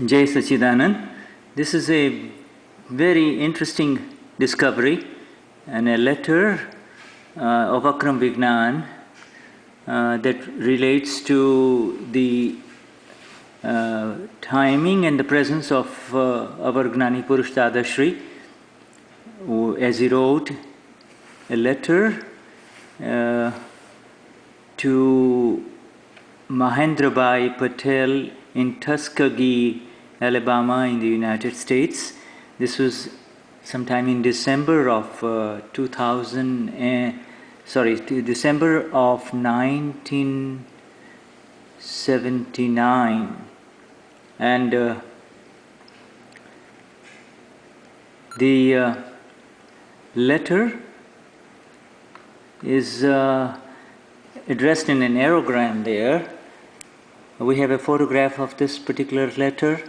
Jai Sachidanand. This is a very interesting discovery and a letter of Akram Vignan that relates to the timing and the presence of our Gnani Purush Dadashri, as he wrote a letter to Mahendra Patel in Tuskegee, Alabama in the United States. This was sometime in December of December of 1979, and the letter is addressed in an aerogram there. We have a photograph of this particular letter.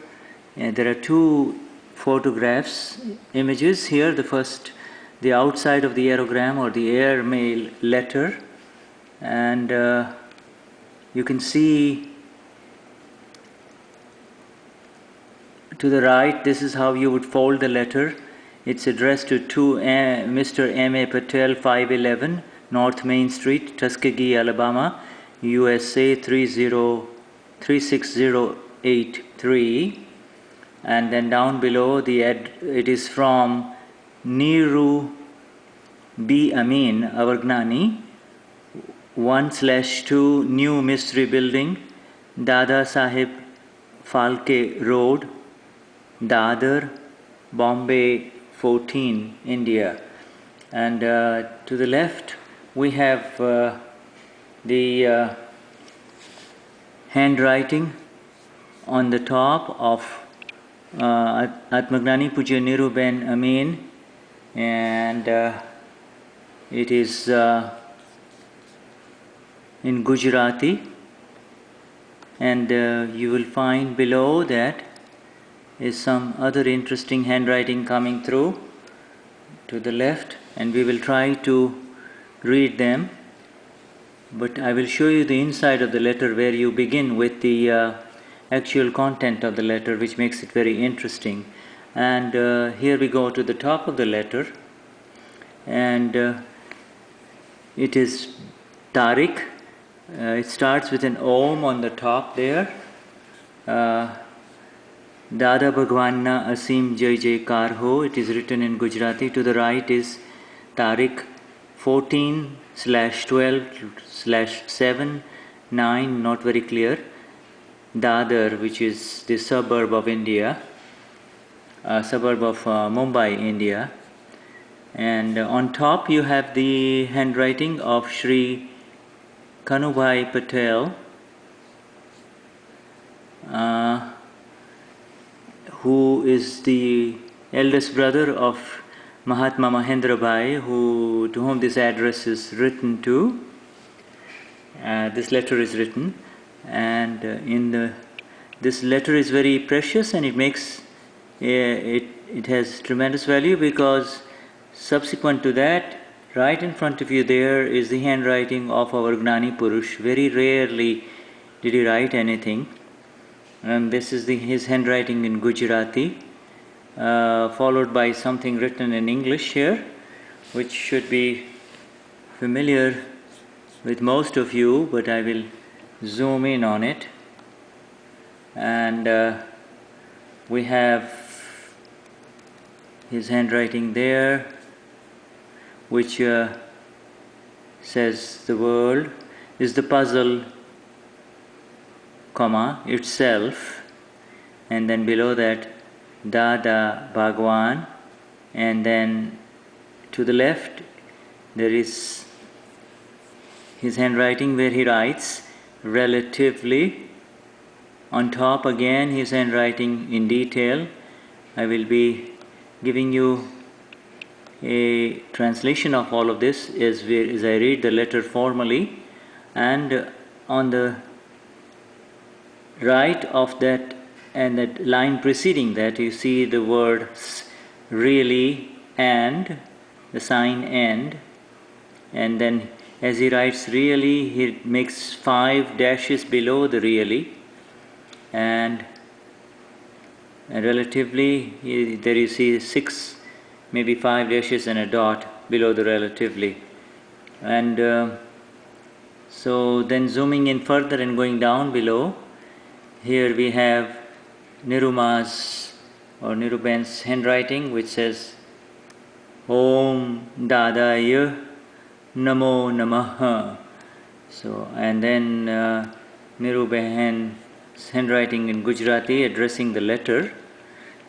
There are two photographs, images here. The first, the outside of the aerogram or the airmail letter, and you can see to the right, this is how you would fold the letter. It's addressed to Mr. M.A. Patel, 511 North Main Street, Tuskegee, Alabama, USA 36083, and then down below it is from Neeru B. Amin, our Gnani, 1/2 New Mystery Building, Dada Sahib Phalke Road, Dadar, Bombay 14, India. And to the left we have the handwriting on the top of Atmagnani Pujya Niru Ben Amin, and it is in Gujarati, and you will find below that is some other interesting handwriting coming through to the left, and we will try to read them, but I will show you the inside of the letter where you begin with the actual content of the letter, which makes it very interesting. And here we go to the top of the letter, and it is Tariq. It starts with an Om on the top there. Dada Bhagwan na Asim Jai Jaikar Ho. It is written in Gujarati. To the right is Tariq 14/12/7/9, not very clear. Dadar, which is the suburb of India, suburb of Mumbai, India. And on top you have the handwriting of Shri Kanubhai Patel, who is the eldest brother of Mahatma Mahendra to whom this address is written to. This letter is written, and this letter is very precious, and it makes it has tremendous value, because subsequent to that, right in front of you there is the handwriting of our Gnani Purush. Very rarely did he write anything, and this is his handwriting in Gujarati, followed by something written in English here, which should be familiar with most of you, but I will zoom in on it. And we have his handwriting there, which says the world is the puzzle, comma, itself, and then below that Dada Bhagwan, and then to the left there is his handwriting where he writes relatively. On top again his handwriting in detail. I will be giving you a translation of all of this as I read the letter formally, and on the right of that and that line preceding that, you see the words really and the sign and then as he writes really, he makes 5 dashes below the really, and And relatively, there you see 6, maybe 5 dashes and a dot below the relatively. And so then zooming in further and going down below, here we have Niruma's or Niruben's handwriting, which says Om Dadaya Namo Namaha. So, and then Niruben's handwriting in Gujarati addressing the letter.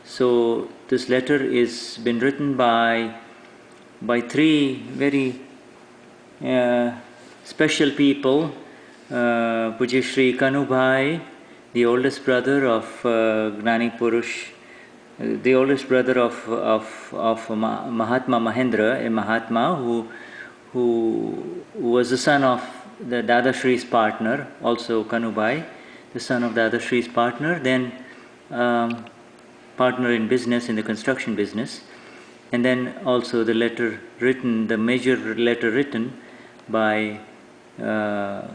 So this letter is been written by 3 very special people. Pujya Shri Kanubhai, the oldest brother of Gnani Purush, the oldest brother of Mahatma Mahendra, a Mahatma who was the son of the Dadashri's partner, also Kanubhai, the son of Dadashri's partner, then partner in business, in the construction business, and then also the letter written, the major letter written by Pujya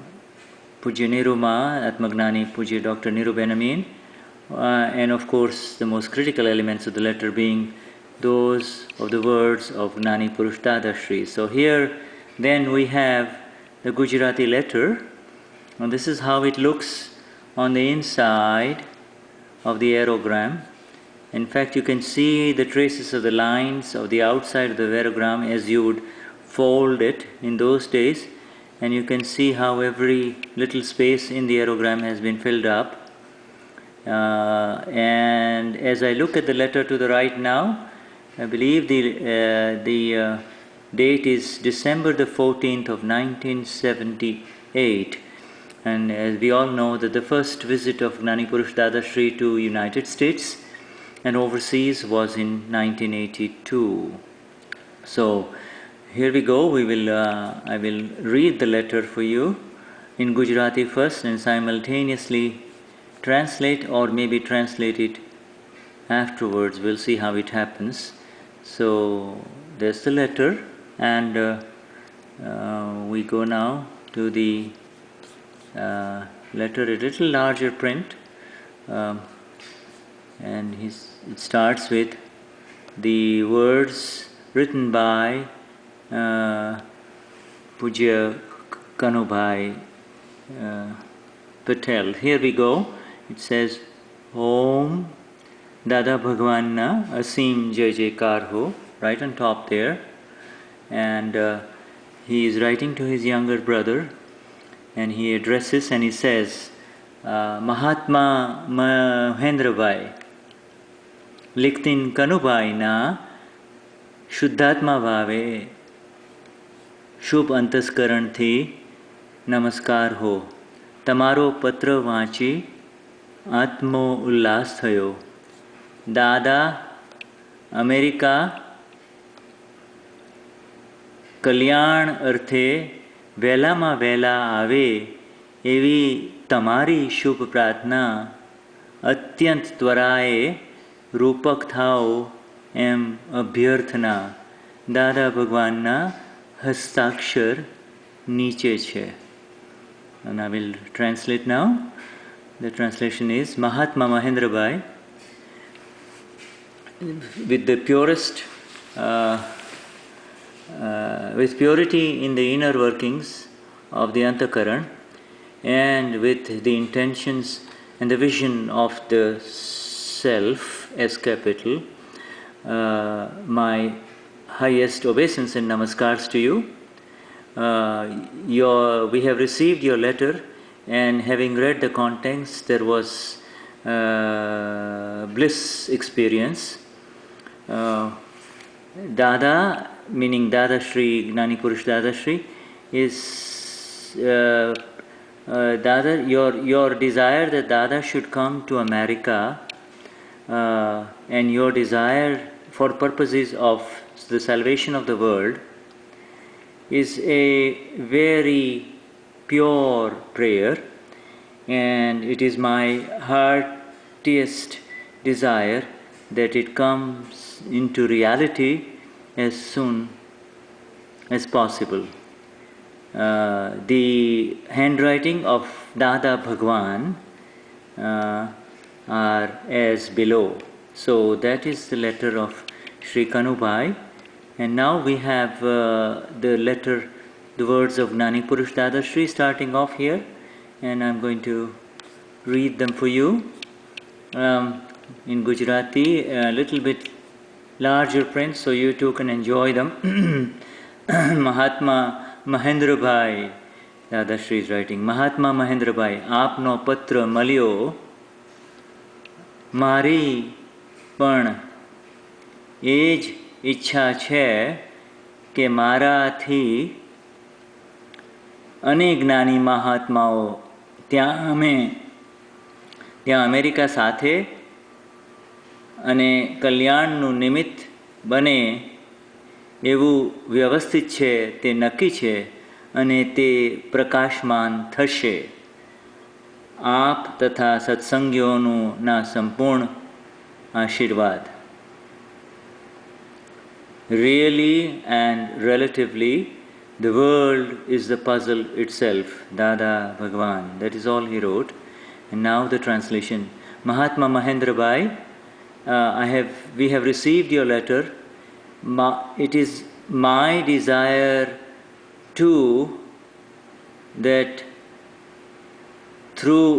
Niruma, Atmagnani Pujya Dr. Niruben Amin, and of course the most critical elements of the letter being those of the words of Gnani Purush Dadashri. So here then we have the Gujarati letter, and this is how it looks on the inside of the aerogram. In fact, you can see the traces of the lines of the outside of the aerogram as you would fold it in those days, and you can see how every little space in the aerogram has been filled up. And as I look at the letter to the right now, I believe the date is December the 14th of 1978. And as we all know, that the first visit of Gnani Purush Dadashri to United States and overseas was in 1982. So here we go. I will read the letter for you in Gujarati first and simultaneously translate, or maybe translate it afterwards. We'll see how it happens. So there's the letter, and we go now to the letter, a little larger print, and it starts with the words written by Pujya Kanubhai Patel. Here we go. It says, Om Dada Bhagwan na Asim Jai Jaikar ho, right on top there. And he is writing to his younger brother, and he addresses and he says, Mahatma Mahendra Bhai, Likhtin Kanubhai na Shuddhatma Bhave, શુભ અંતસ્કરણથી નમસ્કાર હો. તમારો પત્ર વાંચી આત્મો ઉલ્લાસ થયો. દાદા America કલ્યાણ અર્થે વહેલામાં વહેલા આવે એવી તમારી શુભ પ્રાર્થના અત્યંત ત્વરાએ રૂપક થાઓ એમ અભ્યર્થના દાદા ભગવાનના હસ્તાક્ષર નીચે છે. And I will translate now. The translation is, Mahatma Mahendra Bhai, with the purest, with purity in the inner workings of the antakaran, and with the intentions and the vision of the self as capital, my highest obeisance and namaskars to you. We have received your letter, and having read the contents, there was bliss experience. Dada, meaning Dadashri, Gnani Purush Dadashri, is Dada, your desire that Dada should come to America, and your desire for purposes of the salvation of the world, is a very pure prayer, and it is my heartiest desire that it comes into reality as soon as possible. The handwriting of Dada Bhagwan are as below. So that is the letter of Sri Kanubhai. And now we have the letter, the words of Gnani Purush Dadashri starting off here. And I'm going to read them for you in Gujarati, a little bit larger print so you too can enjoy them. Mahatma Mahendra Bhai, Dadashri is writing, Mahatma Mahendra Bhai, આપનો પત્ર મળ્યો મારી પણ એ જ ઈચ્છા છે કે મારાથી અનેક જ્ઞાની મહાત્માઓ ત્યાં અમેરિકા સાથે અને કલ્યાણનું નિમિત્ત બને એવું વ્યવસ્થિત છે તે નક્કી છે અને તે પ્રકાશમાન થશે. આપ તથા સત્સંગીઓનું ના સંપૂર્ણ આશીર્વાદ. Really and relatively, the world is the puzzle itself. Dada Bhagwan. That is all he wrote. And now the translation. Mahatma Mahendra Bhai, we have received your letter. It is my desire too that through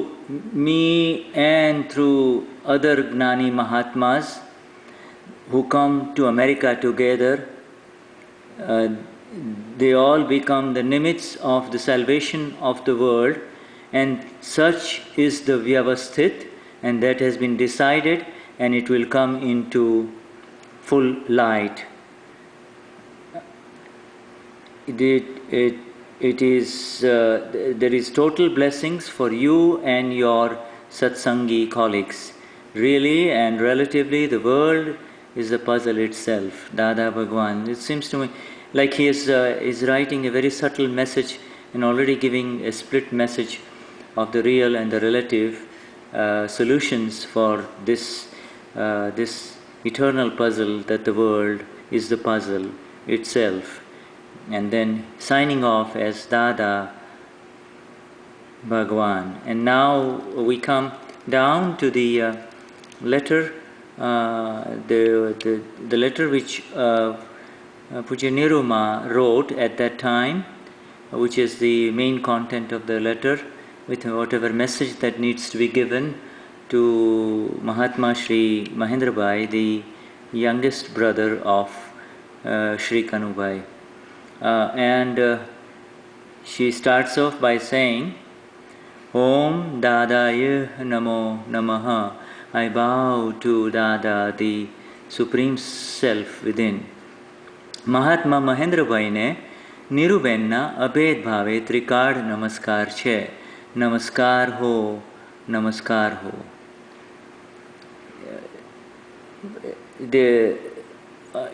me and through other Gnani Mahatmas who come to America together, they all become the nimits of the salvation of the world, and such is the Vyavasthit, and that has been decided, and it will come into full light. There is total blessings for you and your satsangi colleagues. Really and relatively, the world is the puzzle itself. Dada Bhagwan. It seems to me like he is writing a very subtle message and already giving a split message of the real and the relative solutions for this eternal puzzle, that the world is the puzzle itself. And then signing off as Dada Bhagwan. And now we come down to the letter, the letter which Puja Niruma wrote at that time, which is the main content of the letter, with whatever message that needs to be given to Mahatma Sri Mahendra Bhai, the youngest brother of Sri Kanubhai. And she starts off by saying, Om Dadaya Namo Namaha. I bow to Dada, the Supreme Self within. Mahatma Mahendra Bhai ne Nirubenna અભેદ ભાવે ત્રિકાળ નમસ્કાર છે. નમસ્કાર હો, નમસ્કાર હો.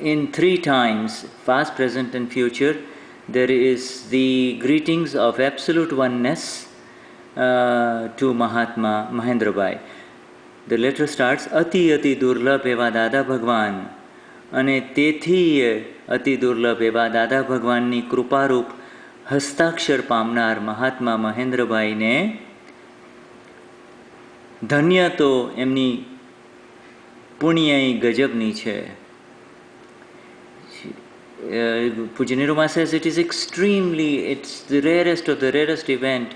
In three times, past, present and future, there is the greetings of absolute oneness to Mahatma Mahendra Bhai. The letter starts, Ati Ati Durlabh Eva Dada Bhagwan. અને તેથી અતિ દુર્લભ એવા દાદા ભગવાનની કૃપારૂપ હસ્તાક્ષર પામનાર મહાત્મા મહેન્દ્રભાઈને ધન્ય તો એમની પુણ્ય ગજબની છે. Puja Niruma says it is it's the rarest of the rarest event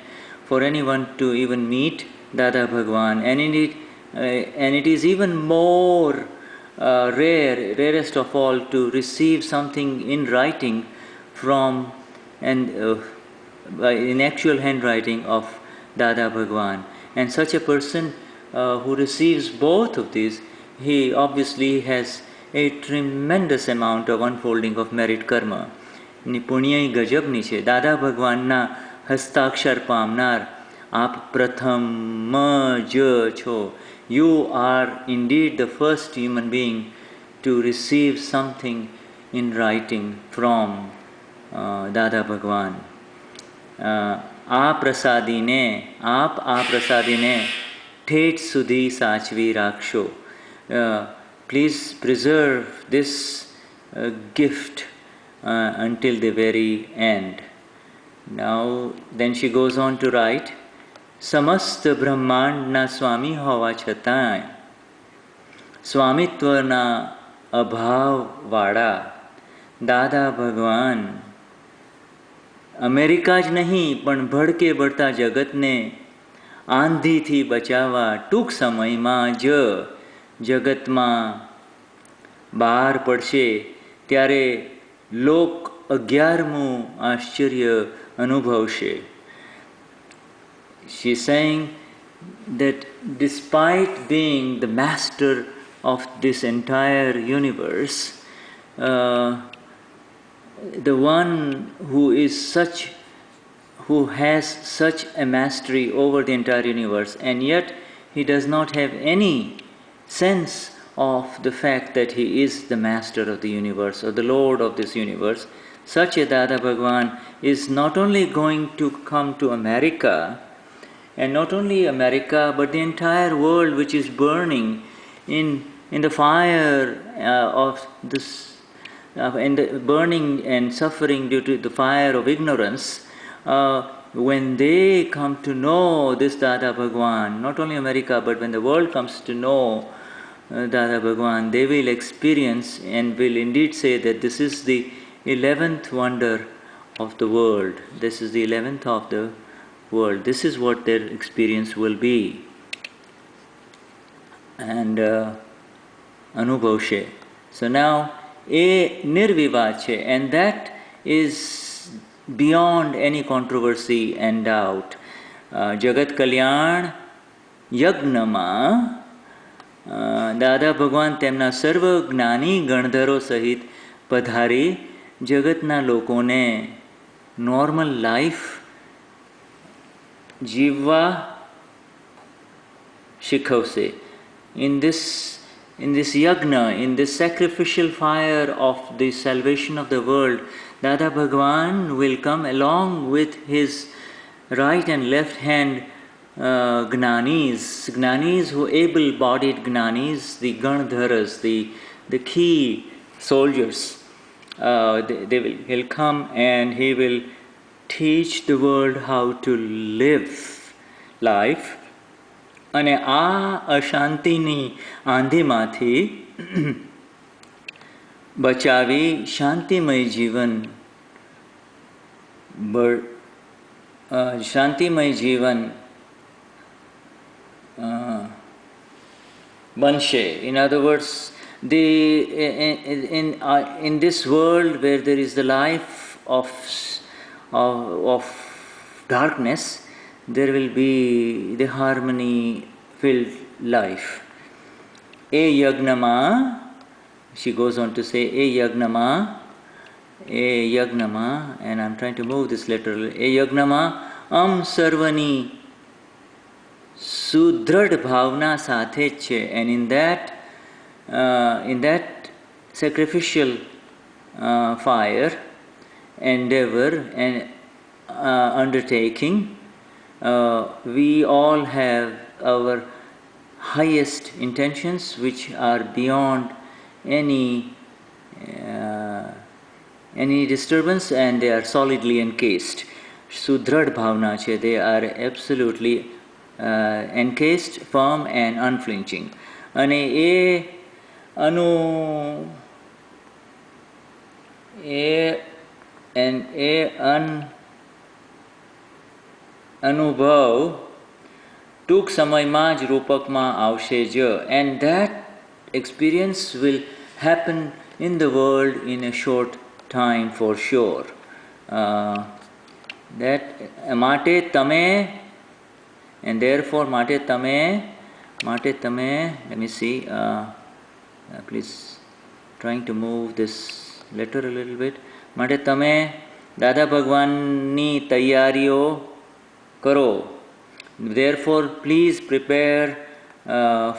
for anyone to even meet Dada Bhagwan, and it is even more rarest of all to receive something in writing from and in actual handwriting of Dada Bhagwan. And such a person who receives both of these, he obviously has a tremendous amount of unfolding of merit karma. ની પુણ્ય ગજબની છે. દાદા ભગવાનના હસ્તાક્ષર પામનાર આપ પ્રથમ જ છો. You are indeed the first human being to receive something in writing from Dada Bhagwan. आप प्रसादीने ठेठ सुधी साचवी राखशो. Please preserve this gift until the very end. Now, then she goes on to write, સમસ્ત બ્રહ્માંડના સ્વામી હોવા છતાંય સ્વામિત્વના અભાવવાળા દાદા ભગવાન અમેરિકા જ નહીં પણ ભડકે બળતા જગતને આંધીથી બચાવવા ટૂંક સમયમાં જ જગતમાં બહાર પડશે ત્યારે લોક 11મું આશ્ચર્ય અનુભવશે. She is saying that despite being the master of this entire universe, the one who has such a mastery over the entire universe, and yet he does not have any sense of the fact that he is the master of the universe or the lord of this universe, such a Dada Bhagwan is not only going to come to America, and not only America but the entire world which is burning in the fire of this in the burning and suffering due to the fire of ignorance. When they come to know this Dada Bhagwan, not only America but when the world comes to know Dada Bhagwan, they will experience and will indeed say that this is the 11th wonder of the world. This is the 11th of the world. This is what their experience will be. And Anubhavshe. So now, a nirvivad chhe, and that is beyond any controversy and doubt. Jagat Kalyan Yagnama દાદા ભગવાન તેમના સર્વ જ્ઞાની ગણધરો સહિત પધારી જગતના લોકોને normal life જીવવા શીખવશે. In this yagna, in this sacrificial fire of the salvation of the world, Dada Bhagwan will come along with his right and left hand Gnanis who able-bodied Gnanis, the Gandharas, the key soldiers. He'll come and he will teach the world how to live life. અને આ અશાંતિની આંધીમાંથી બચાવી શાંતિમય જીવન બનશે. In other words, in this world where there is the life of darkness, there will be the harmony-filled life. E yagnama, she goes on to say, E yagnama, and I'm trying to move this letter. E yagnama, sarvani sudhrad bhavna saathey chhe, and in that sacrificial fire, endeavor and undertaking, we all have our highest intentions which are beyond any disturbance, and they are solidly encased. Sudhrad bhavna che, they are absolutely encased, firm and unflinching. અને એ અનુભવ ટૂંક સમયમાં જ રૂપકમાં આવશે જ, and that experience will happen in the world in a short time for sure. That માટે તમે, and therefore માટે તમે, let me see, please trying to move this letter a little bit. માટે તમે દાદા ભગવાનની તૈયારીઓ કરો. Therefore please prepare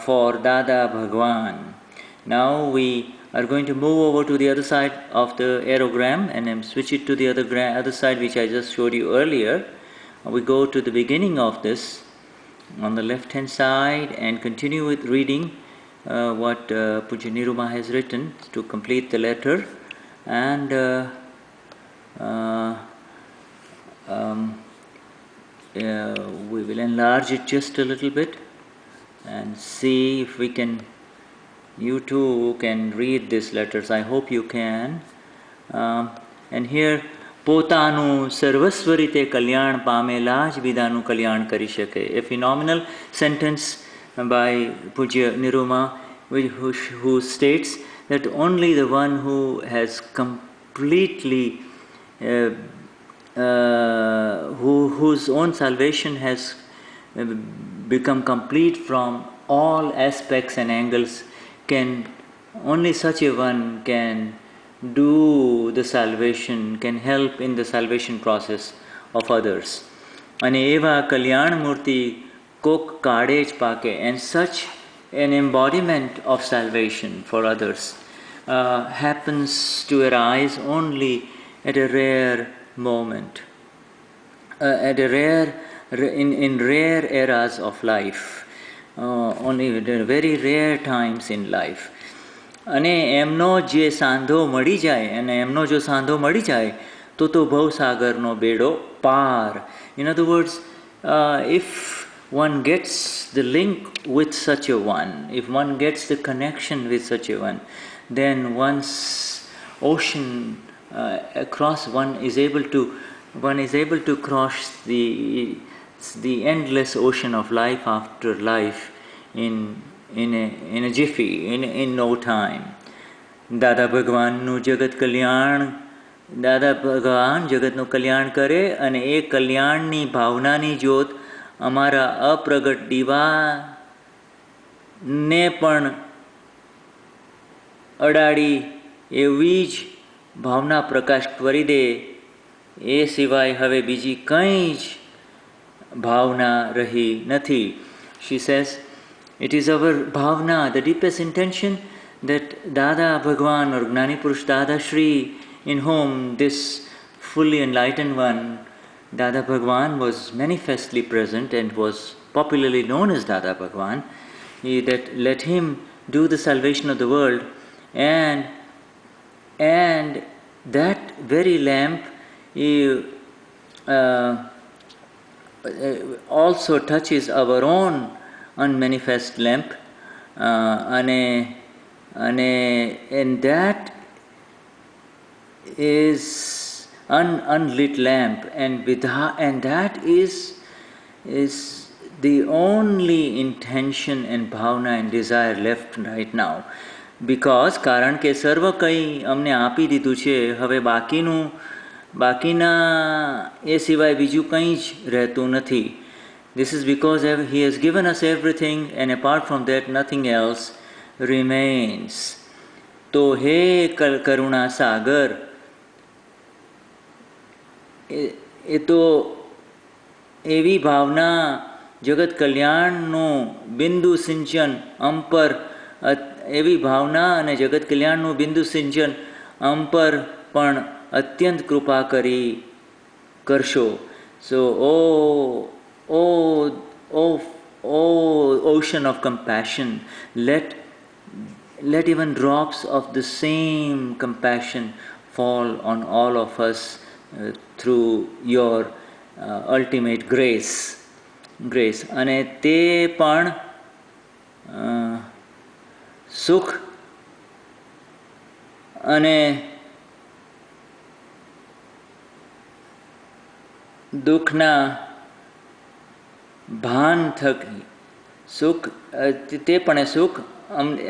for Dada Bhagwan. Now we are going to move over to the other side of the aerogram and switch it to the other side which I just showed you earlier. We go to the beginning of this on the left hand side and continue with reading what Puja Niruma has written to complete the letter, and we will enlarge it just a little bit and see if we can, you too can read these letters. I hope you can. And here, પોતાનું સર્વસ્વ રીતે કલ્યાણ પામેલા જ બીજાનું કલ્યાણ કરી શકે. A phenomenal sentence by Pujya Niruma, who states that only the one who has completely whose own salvation has become complete from all aspects and angles can, only such a one can do the salvation, can help in the salvation process of others. અને એવા કલ્યાણ મૂર્તિ કોક કાળે જ પાકે. And such an embodiment of salvation for others happens to arise only at a rare moment, at a rare, in rare eras of life, only very rare times in life. અને એમનો જે સાંધો મળી જાય, અને એમનો જો સાંધો મળી જાય તો ભવસાગરનો બેડો પાર. In other words, if one gets the link with such a one, if one gets the connection with such a one, then one's ocean across, one is able to cross the endless ocean of life after life in a jiffy, in no time. દાદા ભગવાનનું જગત કલ્યાણ, દાદા ભગવાન જગતનું કલ્યાણ કરે અને એ કલ્યાણની ભાવનાની જ્યોત અમારા અપ્રગટ દીવાને પણ અડાડી એવી જ ભાવના પ્રકાશ કરી દે. એ સિવાય હવે બીજી કંઈ જ ભાવના રહી નથી. She says, it is our bhavna, the deepest intention, that Dada Bhagwan or Gnani Purush Dadashri, in whom this fully enlightened one, Dada Bhagwan, was manifestly present and was popularly known as Dada Bhagwan, that let him do the salvation of the world, and that very lamp also touches our own unmanifest lamp, and that is unlit lamp, and that is the only intention and bhavna and desire left right now. Because કારણ કે સર્વ કંઈ અમને આપી દીધું છે, હવે બાકીના એ સિવાય બીજું કંઈ જ રહેતું નથી. This is because he has given us everything, and apart from that nothing else remains. તો હે કરુણા સાગર, એ તો એવી ભાવના જગત કલ્યાણનું બિંદુ સિંચન અંપર, એવી ભાવના અને જગત કલ્યાણનું બિંદુ સિંચન અંપર પણ અત્યંત કૃપા કરશો. So, ocean of compassion, let even drops of the same compassion fall on all of us through your ultimate grace. અને તે પણ સુખ અને દુઃખના ભાન થકી સુખ, તે પણ સુખ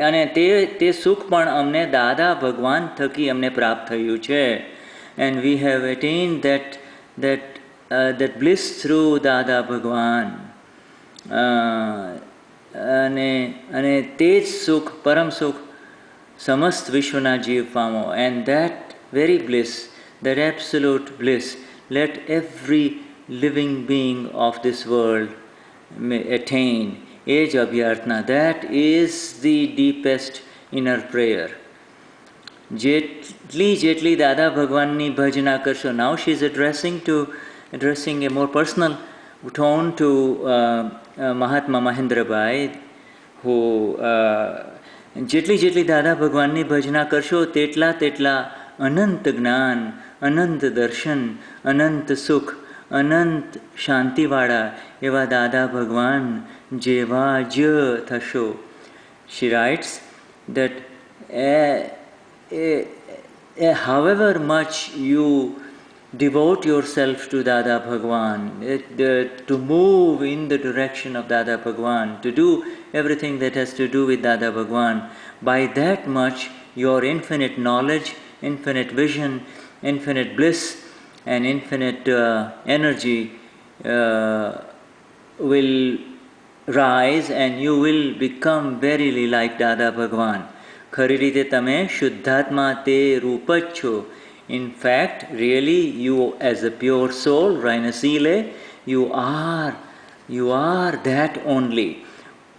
અને તે સુખ પણ અમને દાદા ભગવાન થકી અમને પ્રાપ્ત થયું છે. And we have attained that bliss through Dada Bhagwan. અને તે જ સુખ, પરમ સુખ સમસ્ત વિશ્વના જીવ પામો. And that very bliss, that absolute bliss, let every living being of this world may attain. Age abhyarthna, that is the deepest inner prayer. જેટલી દાદા ભગવાનની ભજના કરશો. Now she is addressing a more personal tone to Mahatma Mahendra Bhai, who જેટલી દાદા ભગવાનની ભજના કરશો તેટલા અનંત જ્ઞાન, અનંત દર્શન, અનંત સુખ અનંત શાંતિવાળા એવા દાદા ભગવાન જેવા જ થશો. She writes that however much you devote yourself to Dada Bhagwan, to move in the direction of Dada Bhagwan, to do everything that has to do with Dada Bhagwan, by that much your infinite knowledge, infinite vision, infinite bliss and infinite energy will rise and you will become verily like Dada Bhagwan. ખરી રીતે તમે શુદ્ધાત્મા તે રૂપ જ છો. In fact, really, you as a pure soul, Raina Sile, you are that only.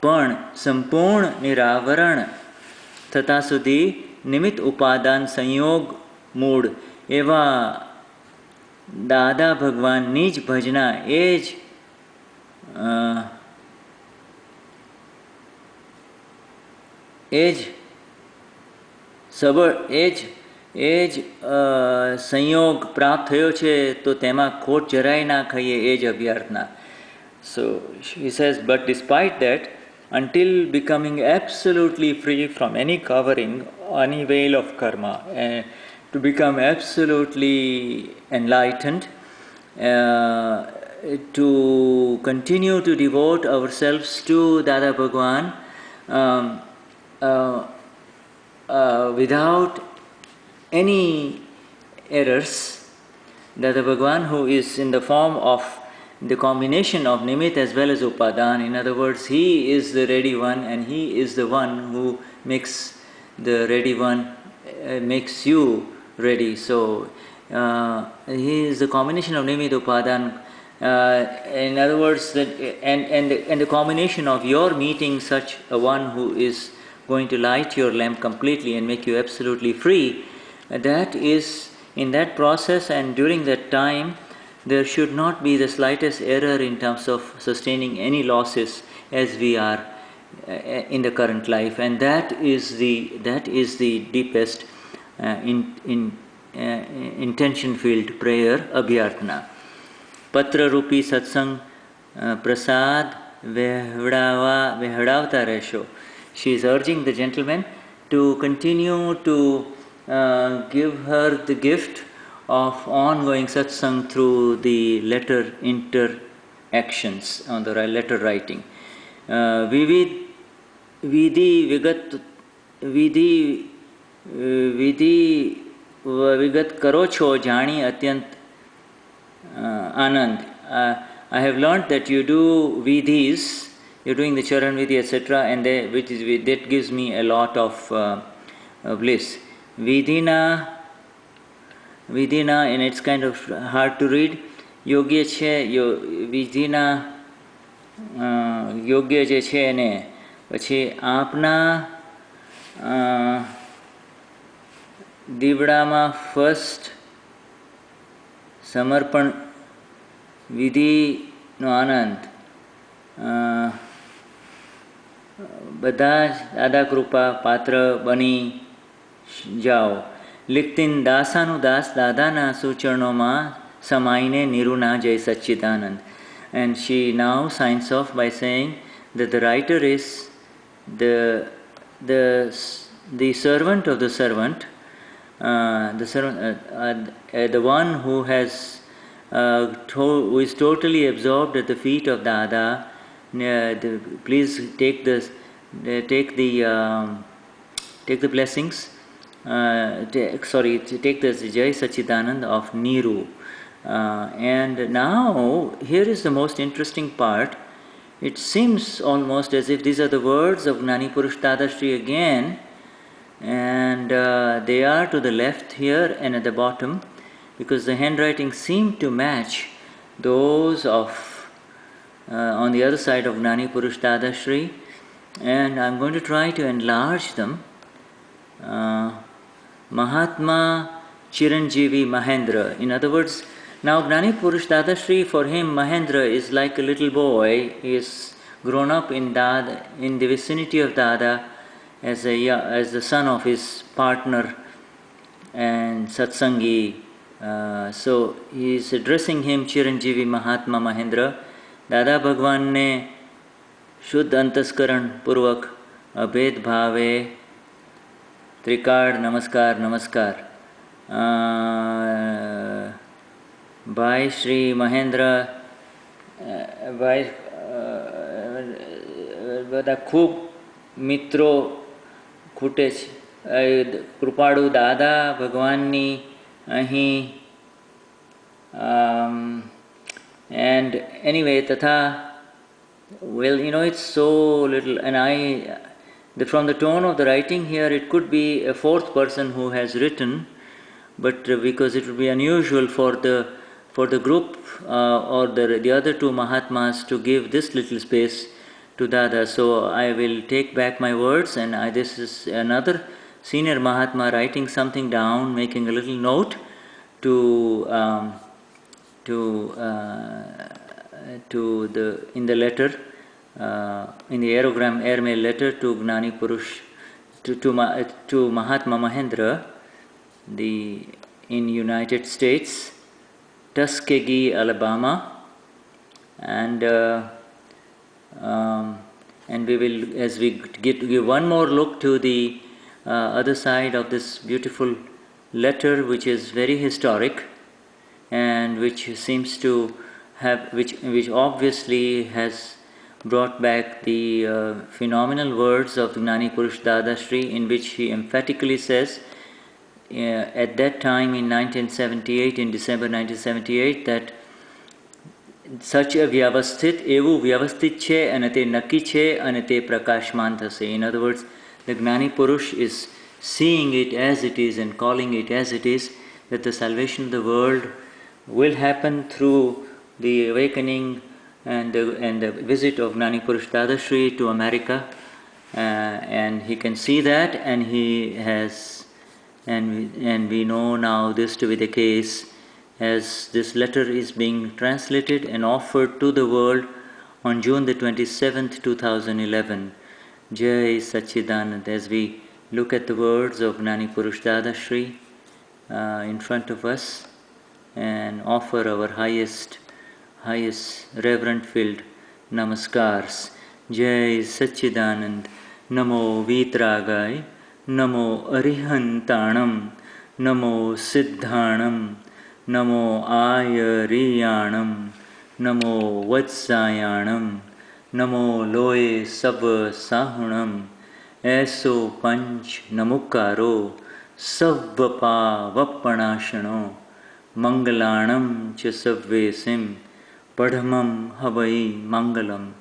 પણ સંપૂર્ણ નિરાવરણ થતા સુધી નિમિત્ત ઉપાદાન સંયોગ મૂળ એવા દાદા ભગવાનની જ ભજના એ જ સંયોગ પ્રાપ્ત થયો છે તો તેમાં ખોટ જરાય ના ખાઈએ એ જ અભ્યર્થના. So he says, but despite that, until becoming absolutely free from any covering, any veil of karma, to become absolutely enlightened, to continue to devote ourselves to Dada Bhagwan without any errors. Dada Bhagwan, who is in the form of the combination of nimit as well as upadan, in other words, he is the ready one and he is the one who makes the ready one, makes you ready. So he is the combination of nimit upadan. In other words, and the combination of your meeting such a one who is going to light your lamp completely and make you absolutely free, that is, in that process and during that time, there should not be the slightest error in terms of sustaining any losses as we are in the current life, and that is the deepest intention filled prayer, abhyarthana. Patra rupi satsang prasad vehadavta resho. She is urging the gentleman to continue to give her the gift of ongoing satsang through the letter interactions, on the letter writing. વિધિ કરો છો જાણી અત્યંત આનંદ. I have learnt that you do vidhis, you're doing the charan vidhi, etc., and that gives me a lot of bliss. Vidhina, and it's kind of hard to read. Yogya chhe, vidhina યોગ્ય જે છે એને પછી આપના દીવડામાં first સમર્પણ વિધિનો આનંદ બધા જ દાદા કૃપા પાત્ર બની જાઓ. લિખતીન દાસાનું દાસ દાદાના સૂચનોમાં સમાઈને નિરૂના જય સચ્ચિદાનંદ. And she now signs off by saying that the writer is the servant of the servant, the one who has who is totally absorbed at the feet of Dada. Please take the blessings. Take the Jai Sachidanand of Niru. And now, here is the most interesting part. It seems almost as if these are the words of Gnani Purush Dadashri again, and they are to the left here and at the bottom, because the handwriting seemed to match those of on the other side of Gnani Purush Dadashri, and I'm going to try to enlarge them. Mahatma Chiranjeevi Mahendra. In other words, now Gnani Purush Dadashri, for him Mahendra is like a little boy. He is grown up in Dada, in the vicinity of Dada, as the son of his partner and satsangi So he is addressing him, Chiranjeevi Mahatma Mahendra. दादा भगवान ने शुद्ध अंतस्करण पूर्वक अभेद भावे त्रिकाल नमस्कार नमस्कार भाई श्री महेंद्र भाई બધા ખૂબ મિત્રો ખૂટે છે કૃપાળુ દાદા ભગવાનની અહીં and anyway tatha well it's so little and from the tone of the writing here it could be a fourth person who has written, but because it would be unusual for the group or the other two Mahatmas to give this little space to Dada, so I will take back my words, and this is another senior Mahatma writing something down, making a little note to in the letter, in the airmail letter to Gnani Purush, to Mahatma Mahendra, in United States, Tuskegee, Alabama, and we will, as we give one more look to the other side of this beautiful letter, which is very historic, and which seems to have, which obviously has brought back the phenomenal words of Gnani Purush Dadashri, in which he emphatically says, at that time in 1978, in December 1978, that such a Vyavasthit, evoo Vyavasthit chhe, aney nakki chhe, aney prakshmaan thashey. In other words, the Gnani Purush is seeing it as it is and calling it as it is, that the salvation of the world will happen through the awakening and the visit of Gnani Purush Dadashri to America, and he can see that, and he has, and we know now this to be the case, as this letter is being translated and offered to the world on June the 27th, 2011. Jai Satchidanand. As we look at the words of Gnani Purush Dadashri in front of us, and offer our highest reverent filled namaskars. Jai Satchidanand. Namo Vitragai, Namo Arihantanam, Namo Siddhanam, Namo Ayariyanam, Namo Vatsayanam, Namo Loe Sava Sahunam, Eso Panch Namukaro, Savvapa Vappanashano, Mangalanam cha Savvesim, Padhamam Havai Mangalam.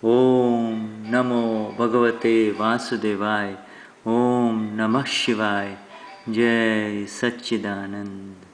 Om Namo Bhagavate Vasudevaya. Om Namah Shivaya. Jai Satchidanand.